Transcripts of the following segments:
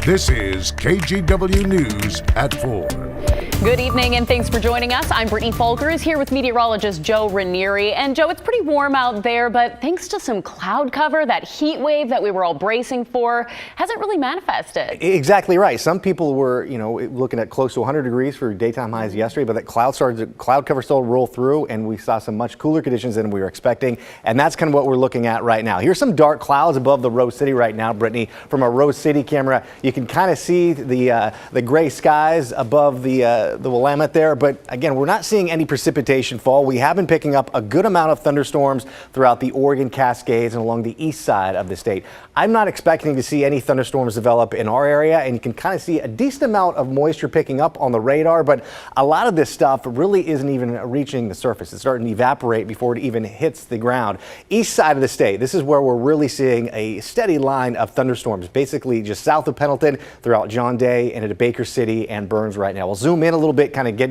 This is KGW News at 4. Good evening and thanks for joining us. I'm Brittany Folkers here with meteorologist Joe Ranieri. And Joe, it's pretty warm out there, but thanks to some cloud cover, that heat wave that we were all bracing for hasn't really manifested. Exactly right. Some people were, looking at close to 100 degrees for daytime highs yesterday, but that cloud cover started to roll through and we saw some much cooler conditions than we were expecting. And that's kind of what we're looking at right now. Here's some dark clouds above the Rose City right now, Brittany. From a Rose City camera, you can kind of see the gray skies above the Willamette there, but again, we're not seeing any precipitation fall. We have been picking up a good amount of thunderstorms throughout the Oregon Cascades and along the east side of the state. I'm not expecting to see any thunderstorms develop in our area, and you can kind of see a decent amount of moisture picking up on the radar, but a lot of this stuff really isn't even reaching the surface. It's starting to evaporate before it even hits the ground. East side of the state, this is where we're really seeing a steady line of thunderstorms, basically just south of Pendleton throughout John Day and into Baker City and Burns right now. We'll zoom in a little bit, kind of give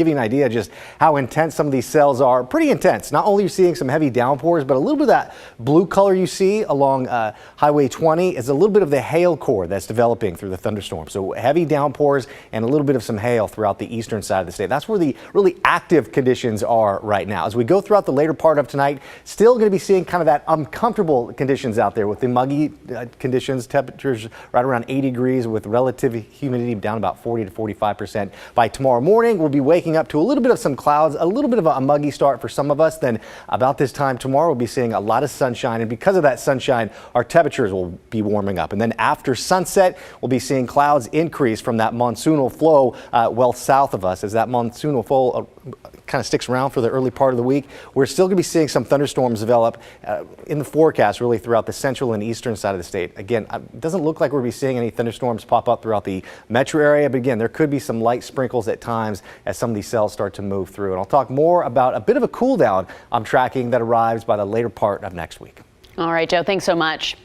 you an idea just how intense some of these cells are. Pretty intense. Not only are you seeing some heavy downpours, but a little bit of that blue color you see along Highway 20 is a little bit of the hail core that's developing through the thunderstorm. So heavy downpours and a little bit of some hail throughout the eastern side of the state. That's where the really active conditions are right now. As we go throughout the later part of tonight, still going to be seeing kind of that uncomfortable conditions out there with the muggy conditions, temperatures right around 80 degrees with relative humidity down about 40 to 45%. By tomorrow morning, we'll be waking up to a little bit of some clouds, a little bit of a muggy start for some of us. Then about this time tomorrow, we'll be seeing a lot of sunshine. And because of that sunshine, our temperatures will be warming up. And then after sunset, we'll be seeing clouds increase from that monsoonal flow well south of us. As that monsoonal flow kind of sticks around for the early part of the week, we're still going to be seeing some thunderstorms develop in the forecast really throughout the central and eastern side of the state. Again, it doesn't look like we'll be seeing any thunderstorms pop up throughout the metro area, but again, there could be some light sprinkles at times as some of these cells start to move through. And I'll talk more about a bit of a cool down I'm tracking that arrives by the later part of next week. All right, Joe, thanks so much.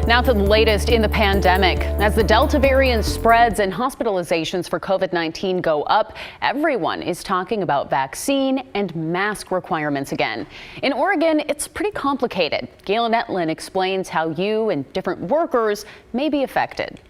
Now to the latest in the pandemic. As the Delta variant spreads and hospitalizations for COVID-19 go up, everyone is talking about vaccine and mask requirements again. In Oregon, it's pretty complicated. Galen Etlin explains how you and different workers may be affected.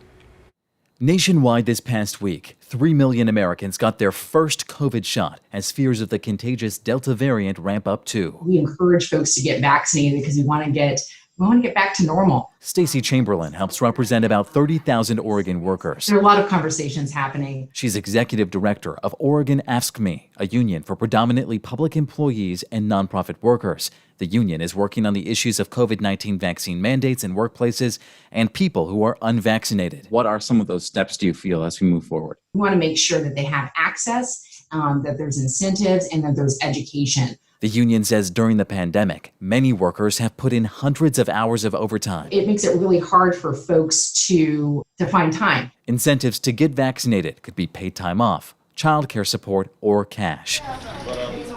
Nationwide this past week, 3 million Americans got their first COVID shot as fears of the contagious Delta variant ramp up too. We encourage folks to get vaccinated because we want to get back to normal. Stacey Chamberlain helps represent about 30,000 Oregon workers. There are a lot of conversations happening. She's executive director of Oregon Ask Me, a union for predominantly public employees and nonprofit workers. The union is working on the issues of COVID-19 vaccine mandates in workplaces and people who are unvaccinated. What are some of those steps do you feel as we move forward? We want to make sure that they have access, that there's incentives, and that there's education. The union says during the pandemic, many workers have put in hundreds of hours of overtime. It makes it really hard for folks to find time. Incentives to get vaccinated could be paid time off, childcare support, or cash.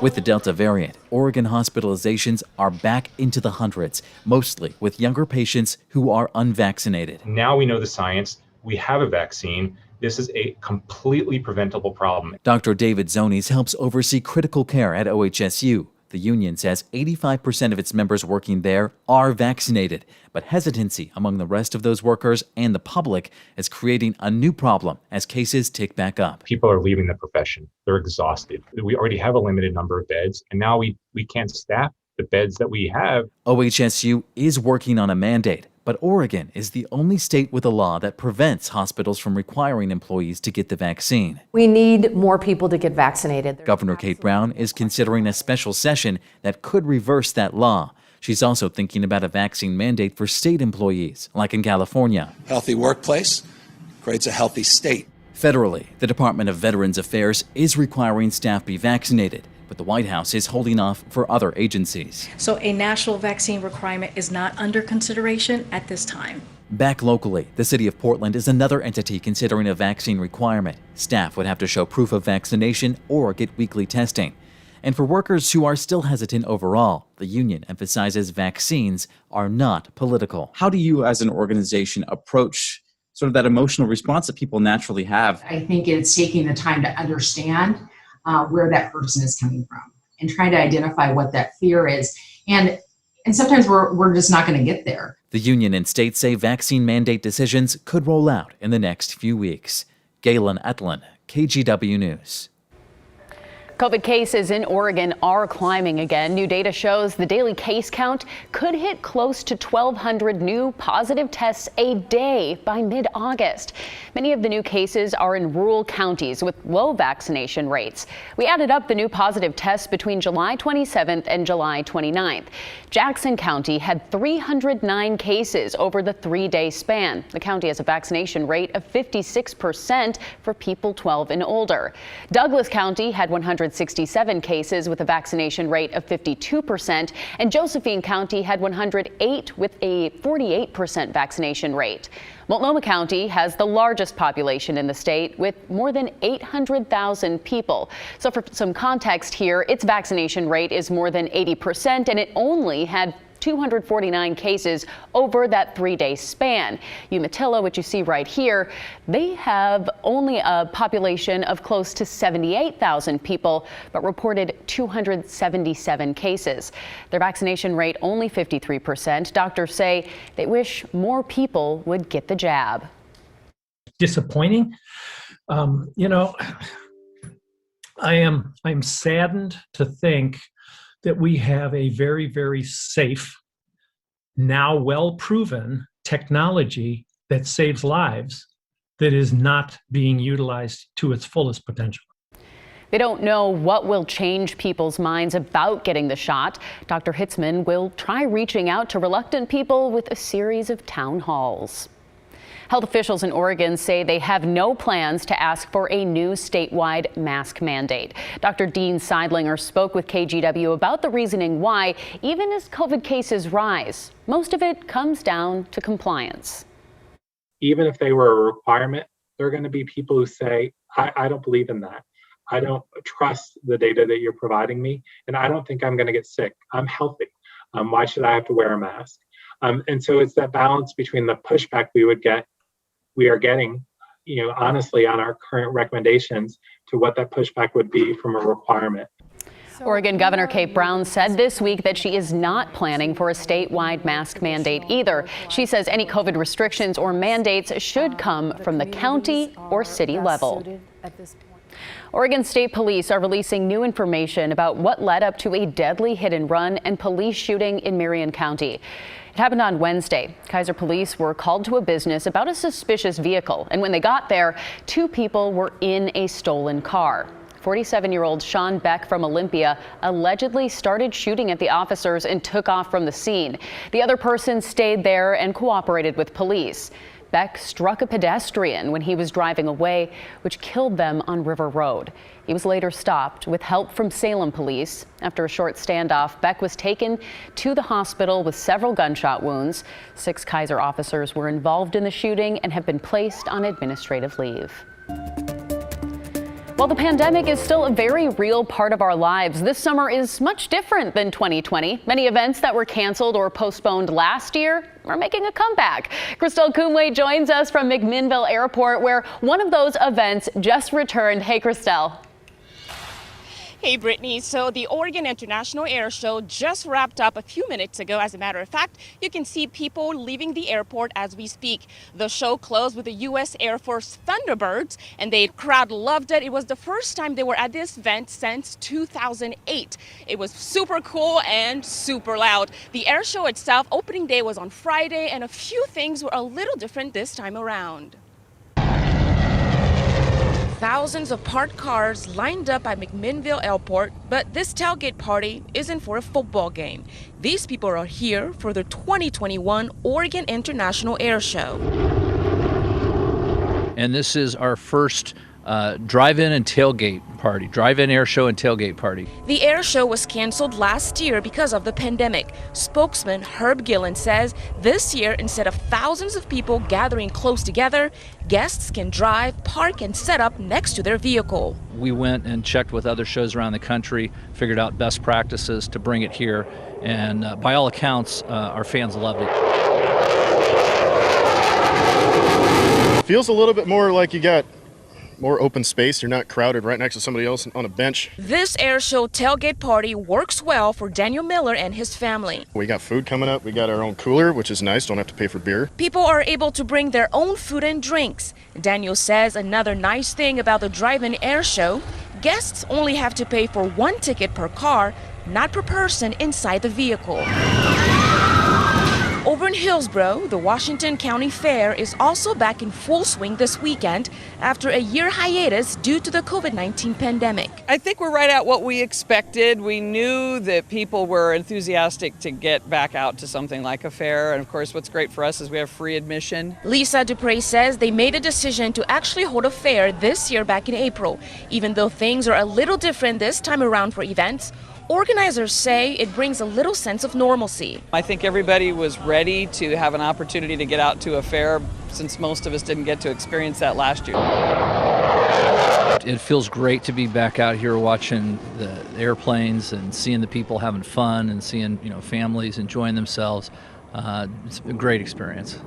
With the Delta variant, Oregon hospitalizations are back into the hundreds, mostly with younger patients who are unvaccinated. Now we know the science. We have a vaccine. This is a completely preventable problem. Dr. David Zones helps oversee critical care at OHSU. The union says 85% of its members working there are vaccinated, but hesitancy among the rest of those workers and the public is creating a new problem as cases tick back up. People are leaving the profession. They're exhausted. We already have a limited number of beds, and now we can't staff the beds that we have. OHSU is working on a mandate, but Oregon is the only state with a law that prevents hospitals from requiring employees to get the vaccine. We need more people to get vaccinated. Governor Kate Brown is considering a special session that could reverse that law. She's also thinking about a vaccine mandate for state employees, like in California. Healthy workplace creates a healthy state. Federally, the Department of Veterans Affairs is requiring staff be vaccinated, but the White House is holding off for other agencies. So a national vaccine requirement is not under consideration at this time. Back locally, the city of Portland is another entity considering a vaccine requirement. Staff would have to show proof of vaccination or get weekly testing. And for workers who are still hesitant overall, the union emphasizes vaccines are not political. How do you as an organization approach sort of that emotional response that people naturally have? I think it's taking the time to understand where that person is coming from and trying to identify what that fear is. And sometimes we're just not going to get there. The union and state say vaccine mandate decisions could roll out in the next few weeks. Galen Etlin, KGW News. COVID cases in Oregon are climbing again. New data shows the daily case count could hit close to 1,200 new positive tests a day by mid-August. Many of the new cases are in rural counties with low vaccination rates. We added up the new positive tests between July 27th and July 29th. Jackson County had 309 cases over the 3-day span. The county has a vaccination rate of 56% for people 12 and older. Douglas County had 167 cases with a vaccination rate of 52%, and Josephine County had 108 with a 48% vaccination rate. Multnomah County has the largest population in the state with more than 800,000 people. So for some context here, its vaccination rate is more than 80%, and it only had 249 cases over that 3-day span. Umatilla, which you see right here, they have only a population of close to 78,000 people, but reported 277 cases. Their vaccination rate only 53%. Doctors say they wish more people would get the jab. Disappointing. I'm saddened to think that we have a very, very safe, now well-proven technology that saves lives that is not being utilized to its fullest potential. They don't know what will change people's minds about getting the shot. Dr. Hitzman will try reaching out to reluctant people with a series of town halls. Health officials in Oregon say they have no plans to ask for a new statewide mask mandate. Dr. Dean Seidlinger spoke with KGW about the reasoning why, even as COVID cases rise, most of it comes down to compliance. Even if they were a requirement, there are going to be people who say, I don't believe in that. I don't trust the data that you're providing me, and I don't think I'm going to get sick. I'm healthy. Why should I have to wear a mask? And so it's that balance between the pushback we are getting, honestly, on our current recommendations to what that pushback would be from a requirement. Oregon Governor Kate Brown said this week that she is not planning for a statewide mask mandate either. She says any COVID restrictions or mandates should come from the county or city level. Oregon State Police are releasing new information about what led up to a deadly hit-and-run and police shooting in Marion County. It happened on Wednesday. Kaiser police were called to a business about a suspicious vehicle, and when they got there, 2 people were in a stolen car. 47-year-old Sean Beck from Olympia allegedly started shooting at the officers and took off from the scene. The other person stayed there and cooperated with police. Beck struck a pedestrian when he was driving away, which killed them on River Road. He was later stopped with help from Salem police. After a short standoff, Beck was taken to the hospital with several gunshot wounds. 6 Kaiser officers were involved in the shooting and have been placed on administrative leave. While the pandemic is still a very real part of our lives, this summer is much different than 2020. Many events that were canceled or postponed last year are making a comeback. Christelle Coomway joins us from McMinnville Airport, where one of those events just returned. Hey, Christelle. Hey, Brittany. So the Oregon International Air Show just wrapped up a few minutes ago. As a matter of fact, you can see people leaving the airport as we speak. The show closed with the U.S. Air Force Thunderbirds, and the crowd loved it. It was the first time they were at this event since 2008. It was super cool and super loud. The air show itself, opening day was on Friday, and a few things were a little different this time around. Thousands of parked cars lined up at McMinnville Airport, but this tailgate party isn't for a football game. These people are here for the 2021 Oregon International Air Show. And this is our first drive-in and tailgate party, drive-in air show and tailgate party. The air show was canceled last year because of the pandemic. Spokesman Herb Gillen says this year, instead of thousands of people gathering close together, guests can drive, park, and set up next to their vehicle. We went and checked with other shows around the country, figured out best practices to bring it here, and by all accounts, our fans loved it. Feels a little bit more like you got more open space. You're not crowded right next to somebody else on a bench. This air show tailgate party works well for Daniel Miller and his family. We got food coming up. We got our own cooler, which is nice. Don't have to pay for beer. People are able to bring their own food and drinks. Daniel says another nice thing about the drive-in air show, guests only have to pay for 1 ticket per car, not per person inside the vehicle. Over in Hillsborough, the Washington County Fair is also back in full swing this weekend after a year hiatus due to the COVID-19 pandemic. I think we're right at what we expected. We knew that people were enthusiastic to get back out to something like a fair. And of course, what's great for us is we have free admission. Lisa Dupre says they made a decision to actually hold a fair this year back in April. Even though things are a little different this time around for events, organizers say it brings a little sense of normalcy. I think everybody was ready to have an opportunity to get out to a fair since most of us didn't get to experience that last year. It feels great to be back out here watching the airplanes and seeing the people having fun and seeing, families enjoying themselves. It's a great experience.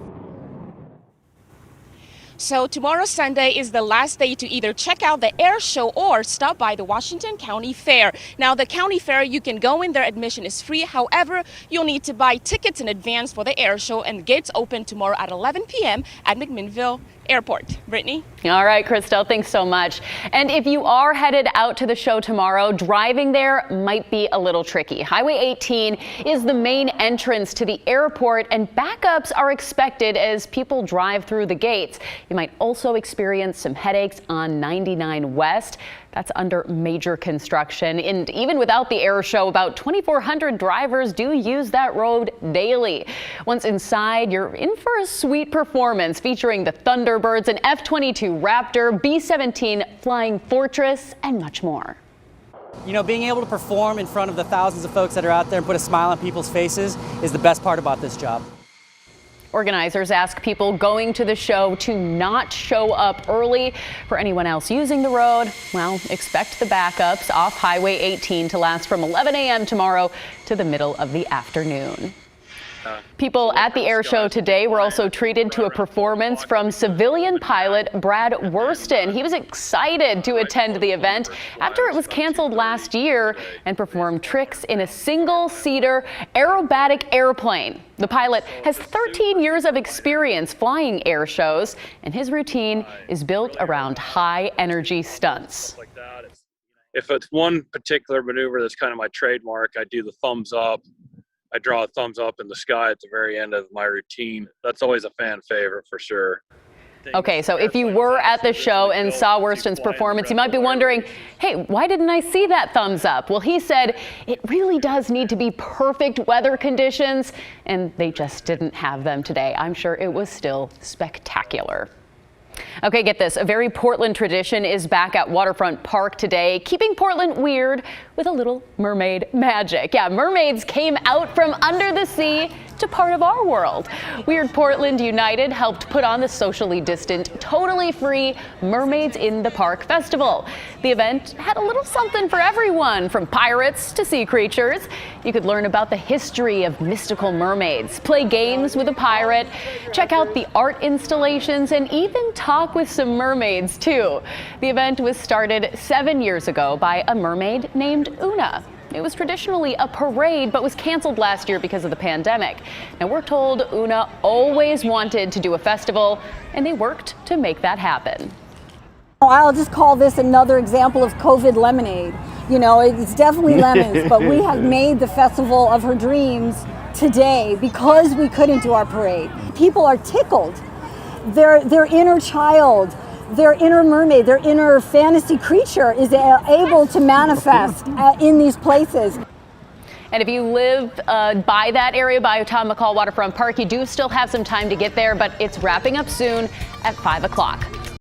So tomorrow, Sunday, is the last day to either check out the air show or stop by the Washington County Fair. Now, the county fair, you can go in there. Admission is free. However, you'll need to buy tickets in advance for the air show, and the gates open tomorrow at 11 p.m. at McMinnville Airport. Brittany? All right, Christelle, thanks so much. And if you are headed out to the show tomorrow, driving there might be a little tricky. Highway 18 is the main entrance to the airport, and backups are expected as people drive through the gates. You might also experience some headaches on 99 West. That's under major construction. And even without the air show, about 2,400 drivers do use that road daily. Once inside, you're in for a sweet performance featuring the Thunderbirds, an F-22 Raptor, B-17 Flying Fortress, and much more. Being able to perform in front of the thousands of folks that are out there and put a smile on people's faces is the best part about this job. Organizers ask people going to the show to not show up early. For anyone else using the road, well, expect the backups off Highway 18 to last from 11 a.m. tomorrow to the middle of the afternoon. People at the air show today were also treated to a performance from civilian pilot Brad Worston. He was excited to attend the event after it was canceled last year and performed tricks in a single-seater aerobatic airplane. The pilot has 13 years of experience flying air shows, and his routine is built around high-energy stunts. If it's one particular maneuver that's kind of my trademark, I do the thumbs up. I draw a thumbs up in the sky at the very end of my routine. That's always a fan favorite for sure. Okay, so if you were at the show and saw Worston's performance, you might be wondering, hey, why didn't I see that thumbs up? Well, he said it really does need to be perfect weather conditions, and they just didn't have them today. I'm sure it was still spectacular. Okay, get this. A very Portland tradition is back at Waterfront Park today, keeping Portland weird with a little mermaid magic. Yeah, mermaids came out from under the sea to part of our world. Weird Portland United helped put on the socially distant, totally free Mermaids in the Park Festival. The event had a little something for everyone, from pirates to sea creatures. You could learn about the history of mystical mermaids, play games with a pirate, check out the art installations, and even talk with some mermaids too. The event was started 7 years ago by a mermaid named Una. It was traditionally a parade, but was canceled last year because of the pandemic. Now, we're told Una always wanted to do a festival, and they worked to make that happen. I'll just call this another example of COVID lemonade. It's definitely lemons, but we have made the festival of her dreams today because we couldn't do our parade. People are tickled. Their inner child, their inner mermaid, their inner fantasy creature is able to manifest in these places. And if you live by that area, by Tom McCall Waterfront Park, you do still have some time to get there, but it's wrapping up soon at 5 o'clock.